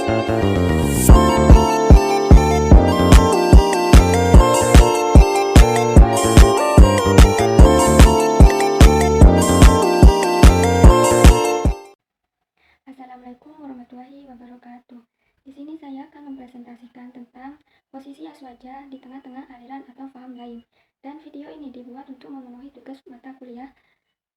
Assalamualaikum warahmatullahi wabarakatuh. Di sini saya akan mempresentasikan tentang posisi aswaja di tengah-tengah aliran atau paham lain. Dan video ini dibuat untuk memenuhi tugas mata kuliah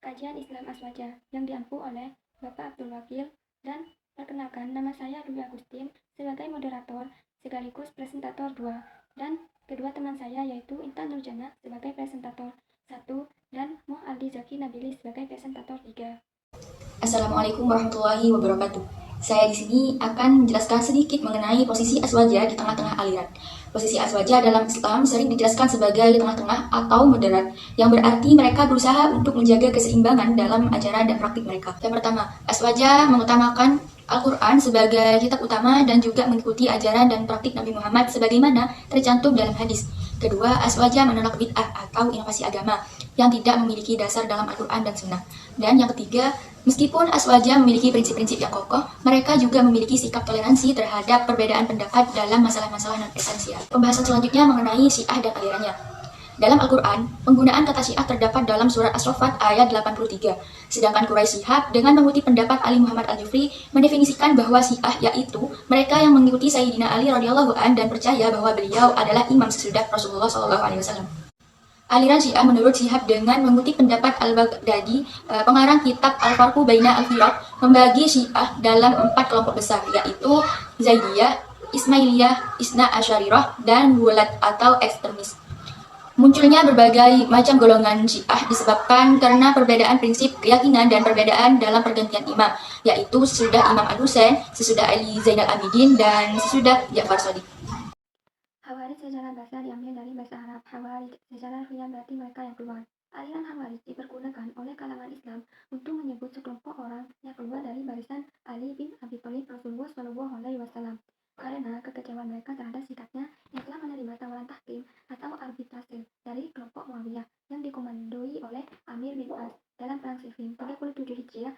Kajian Islam Aswaja yang diampu oleh Bapak Abdul Wakil. Dan perkenalkan, nama saya Dwi Agustin sebagai moderator sekaligus presentator 2. Dan kedua teman saya yaitu Intan Nurjana sebagai presentator 1 dan Moh Aldi Zaki Nabili sebagai presentator 3. Assalamualaikum warahmatullahi wabarakatuh. Saya di sini akan menjelaskan sedikit mengenai posisi aswaja di tengah-tengah aliran. Posisi aswaja dalam Islam sering dijelaskan sebagai di tengah-tengah atau moderat, yang berarti mereka berusaha untuk menjaga keseimbangan dalam ajaran dan praktik mereka. Yang pertama, aswaja mengutamakan Al-Quran sebagai kitab utama dan juga mengikuti ajaran dan praktik Nabi Muhammad sebagaimana tercantum dalam hadis. Kedua, aswaja menolak bid'ah atau inovasi agama yang tidak memiliki dasar dalam Al-Quran dan Sunnah. Dan yang ketiga, meskipun aswaja memiliki prinsip-prinsip yang kokoh, mereka juga memiliki sikap toleransi terhadap perbedaan pendapat dalam masalah-masalah non-esensial. Pembahasan selanjutnya mengenai Syiah dan alirannya. Dalam Al-Quran, penggunaan kata Syiah terdapat dalam surat As-Saffat ayat 83. Sedangkan Quraisy Shihab dengan mengutip pendapat Ali Muhammad Al-Jufri mendefinisikan bahwa Syiah yaitu mereka yang mengikuti Sayyidina Ali radhiyallahu an dan percaya bahwa beliau adalah imam sesudah Rasulullah SAW. Aliran Syiah menurut Shihab dengan mengutip pendapat Al-Baghdadi, pengarang kitab Al-Farqu Baina Al-Firaq, membagi Syiah dalam 4 kelompok besar, yaitu Zaidiyah, Ismailiyah, Isna Asyarirah, dan Gulat atau ekstremis. Munculnya berbagai macam golongan Syiah disebabkan karena perbedaan prinsip keyakinan dan perbedaan dalam pergantian imam, yaitu sesudah Imam Al-Husain, sesudah Ali Zainal Abidin, dan sesudah Ja'far Shadiq. Khawarij secara bahasa diambil dari bahasa Arab. Khawarij secara harfiah berarti mereka yang keluar. Aliran Khawarij dipergunakan oleh kalangan Islam untuk menyebut sekelompok orang yang keluar dari barisan Ali bin Abi Thalib Rasulullah SAW karena kekecewaan mereka terhadap sikapnya yang telah menerima tawaran tahkim atau arbitrase dari kelompok Muawiyah yang dikomandoi oleh Amir bin As dalam perang Siffin 37 Hijriah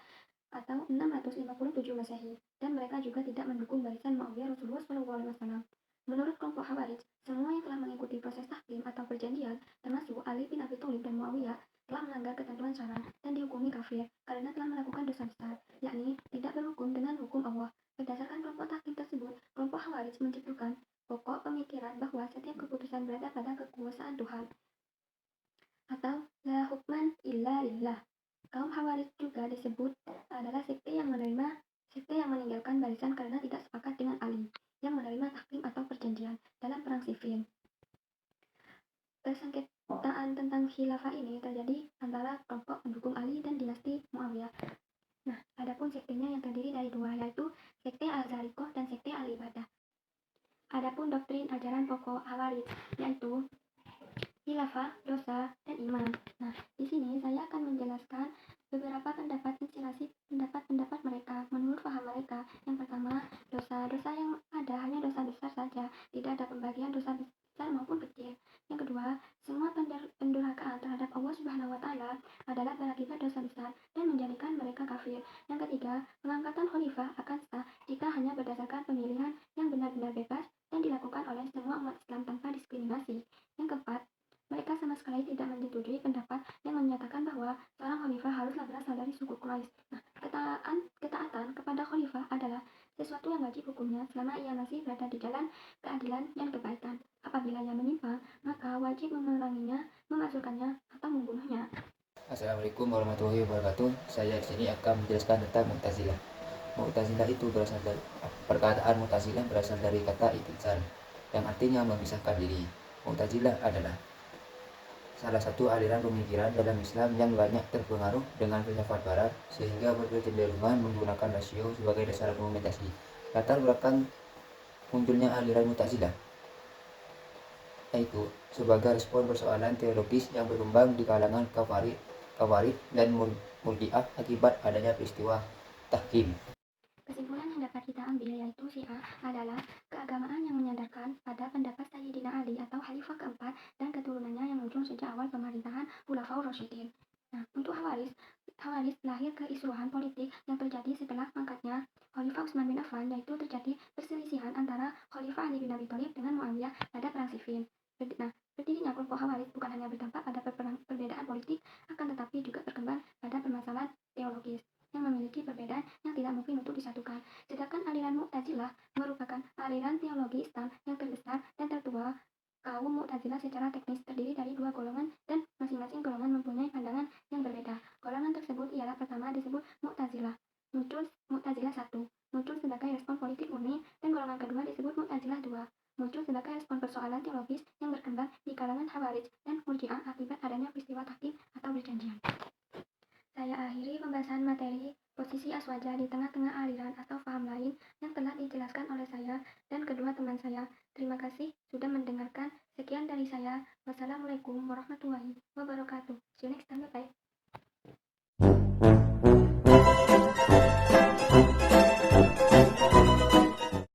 atau 657 Masehi, dan mereka juga tidak mendukung barisan Muawiyah Rasulullah SAW. Menurut kelompok Khawarij, semua yang telah mengikuti proses tahkim atau perjanjian, termasuk Ali bin Abi Thalib dan Muawiyah, telah melanggar ketentuan syara dan dihukumi kafir karena telah melakukan dosa besar, yakni tidak berhukum dengan hukum Allah. Berdasarkan kelompok tahkim tersebut, kelompok Khawarij menciptakan pokok pemikiran bahwa setiap keputusan berada pada kekuasaan Tuhan atau la hukman illa lillah. Kaum Khawarij juga disebut adalah sekte yang meninggalkan barisan karena tidak sepakat dengan Ali yang menerima tahkim atau perjanjian dalam perang Siffin. Persengketaan tentang khilafah ini terjadi antara kelompok pendukung Ali dan dinasti Muawiyah. Nah, adapun sektenya yang terdiri dari 2, yaitu sekte Al-Zariqah dan sekte Al-Ibadah. Adapun doktrin ajaran pokok Khawarij yaitu khilafah, dosa, dan iman. Nah, di sini saya akan menjelaskan beberapa inspirasi pendapat mereka menurut paham mereka. Yang pertama, dosa yang ada hanya dosa besar saja, tidak ada pembagian dosa besar maupun kecil. Yang kedua, semua pendurhakaan terhadap Allah Subhanahu wa Ta'ala adalah berakibat dosa besar dan menjadikan mereka kafir. Yang ketiga, pengangkatan khalifah akan sah jika hanya berdasarkan pemilihan yang benar-benar bebas dan dilakukan oleh semua umat Islam tanpa diskriminasi. Yang keempat, mereka sama sekali tidak menyetujui pendapat yang menyatakan bahwa seorang khalifah haruslah berasal dari suku Quraisy. Nah, ketaatan kepada khalifah adalah sesuatu yang wajib hukumnya selama ia masih berada di jalan keadilan dan kebaikan. Apabila ia menyimpang, maka wajib memeranginya, memasukkannya, atau membunuhnya. Assalamualaikum warahmatullahi wabarakatuh. Saya di sini akan menjelaskan tentang Mu'tazilah. Mu'tazilah itu berasal dari perkataan Mu'tazilah berasal dari kata i'tizal yang artinya memisahkan diri. Mu'tazilah adalah salah satu aliran pemikiran dalam Islam yang banyak terpengaruh dengan filsafat barat sehingga berkecenderungan menggunakan rasio sebagai dasar argumentasi. Latar belakang munculnya aliran Mu'tazilah yaitu sebagai respon persoalan teologis yang berkembang di kalangan Khawarij dan Murji'ah akibat adanya peristiwa tahkim. Kesimpulan yang dapat kita ambil yaitu Syiah adalah keagamaan yang menyandarkan pada pendapat Sayyidina Ali atau Khalifah keempat dan keturunannya yang muncul sejak awal pemerintahan Khulafaur Rasyidin. Nah, untuk Khawarij lahir keisruan politik yang terjadi setelah mangkatnya Khalifah Utsman bin Affan, yaitu terjadi perselisihan antara Khalifah Ali bin Abi Thalib dengan Muawiyah pada perang Siffin. Nah, berdirinya kelompok Khawarij bukan hanya berdampak pada perbedaan politik, akan tetapi juga berkembang pada permasalahan teologis yang memiliki perbedaan yang tidak mungkin untuk disatukan. Sedangkan aliran Mu'tazilah merupakan aliran teologi Islam yang terbesar dan tertua. Kaum Mu'tazilah secara teknis terdiri dari dua golongan dan masing-masing golongan mempunyai pandangan yang berbeda. Golongan tersebut ialah pertama disebut Mu'tazilah, muncul Mu'tazilah 1, muncul sebagai respon politik murni, dan golongan kedua disebut Mu'tazilah 2, muncul sebagai respon persoalan teologis yang berkembang di kalangan Khawarij dan Murji'ah akibat adanya peristiwa tahkim atau perjanjian. Saya akhiri pembahasan materi posisi Aswaja di tengah-tengah aliran